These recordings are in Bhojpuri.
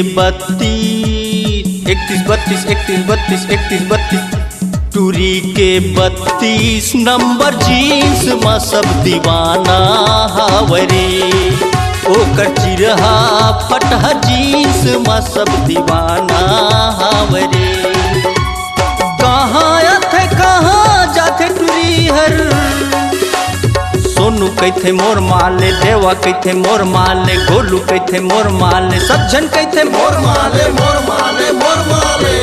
32 31 32 31 31 32 टूरी के 32 नंबर जीन्स में सब दीवाना हावरे ओकर चिरहा फटहा जीन्स में सब दीवाना हावरे। कहाँ आथे कहाँ जाथे टूरी हर सोनू कहते मोर माले देवा कहते मोर माले गोलू कहते मोर माले सब जन कहते मोर माले मोर माले मोर माले।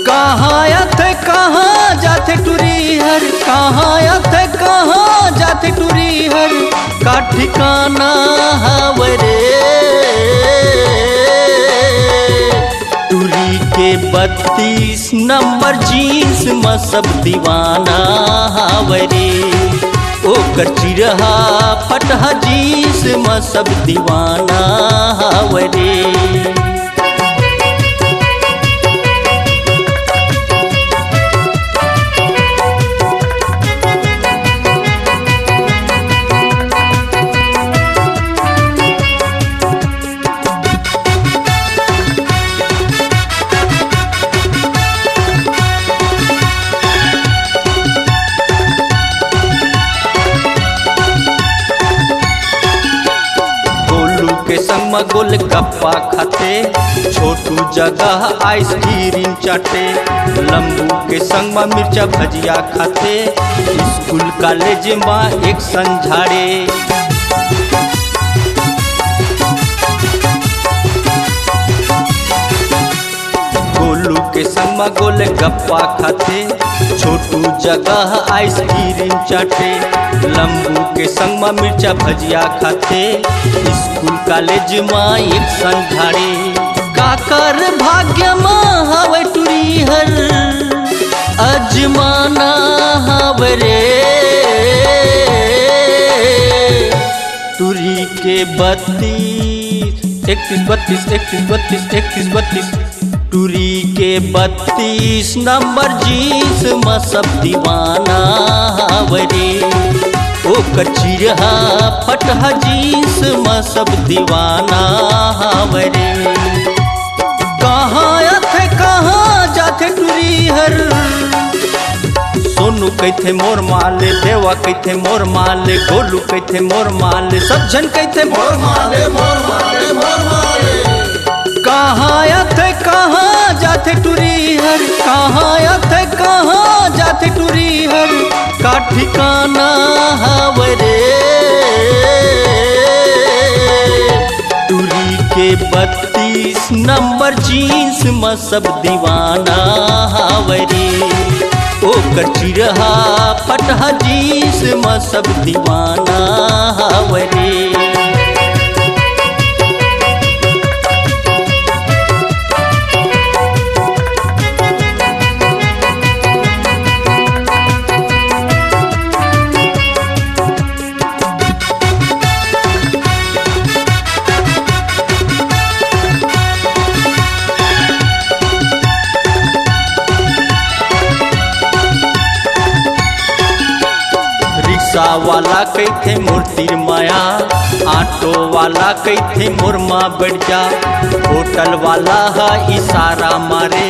कहाँ आथे कहाँ जाथे टूरी हर कहाँ आथे कहाँ जाथे टूरी हर का ठिकाना हावरे टूरी के 32 नंबर जीन्स में सब दीवाना हावरे ओकर चिरहा फटहा जीन्स में सब दीवाना हावरे। संग में गोलगप्पा खाते छोटू जगह आइसक्रीम चाटे लंबू के संग में मिर्चा भजिया खाते स्कूल कॉलेज में एक संझाड़े। गोलू के संग में गोलगप्पा खाते छोटू जगह आइसक्रीम चाटे लंबू के संग में मिर्चा भजिया खाते स्कूल कॉलेज में एक संझाड़े। काकर भाग्य में हवे टूरी हर अजमाना हवरे टूरी के 32 31 32 31 31 32 टूरी के 32 नंबर जीन्स में सब दीवाना हावरे ओकर चिरहा फटहा जीन्स में सब दीवाना हावरे। कहाँ आथे कहाँ जाथे टूरी हर सोनू कहते मोर माले देवा कहते मोर माले गोलू कहते मोर माले सब जन कहते मोर माले मोर माले मोर माले। कहाँ आथे कहाँ जाथे टूरी हर कहाँ आथे कहाँ जाथे टूरी हर का ठिकाना हावरे टूरी के 32 नंबर जीन्स में सब दीवाना हावरे ओकर चिरहा फटहा जीन्स में सब दीवाना हावरे। रिक्शा वाला कहते मूर्ति माया ऑटो वाला कहते मुरमा बढ़ जा होटल वाला है इशारा मारे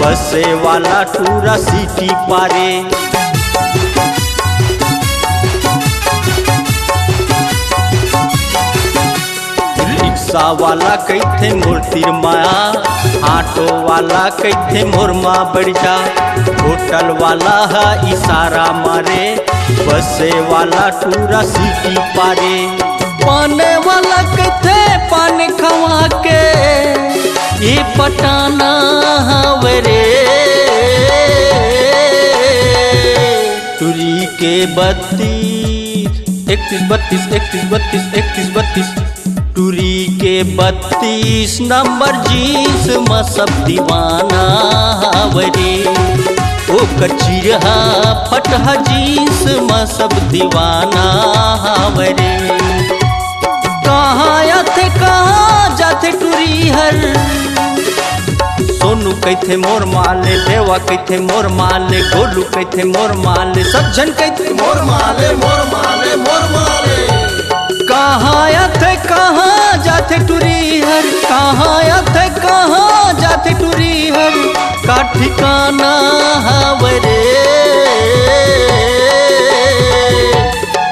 बसे वाला टूरा सिटी पारे। रिक्शा वाला कहते मूर्ति माया ऑटो वाला कहते मुरमा बढ़ जा होटल वाला है इशारा मारे बसे वाला टूरा सिटी पारे। पाने वाला कहते पान खवा के ये पटाना हवरे टूरी के 32 31 32 31 31 32 टूरी के 32 नंबर जीन्स में सब दीवाना हावरे ओकर चिरहा फटहा जीन्स में सब दीवाना हावरे। कहाँ आथे कहाँ जाथे टूरी हर सोनू कहते मोर माले देवा कहते मोर माले गोलू कहते मोर माले सब जन कहते मोर माले मोर माले मोर माले। कहाँ आथे कहाँ जाथे टूरी हर कहाँ आथे ठिकाना हावरे।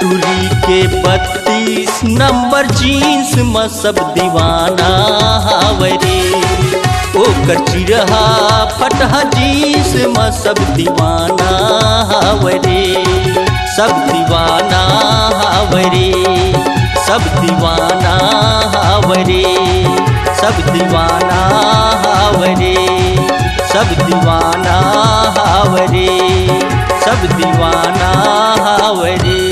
टूरी के 32 नंबर जीन्स में सब दीवाना हावरे। ओकर चिरहा फटहा जीन्स में सब दीवाना हावरे। सब दीवाना हावरे, सब दीवाना हावरे, सब दीवाना हावरे, सब दीवाना हावरे, सब दीवाना हावरे।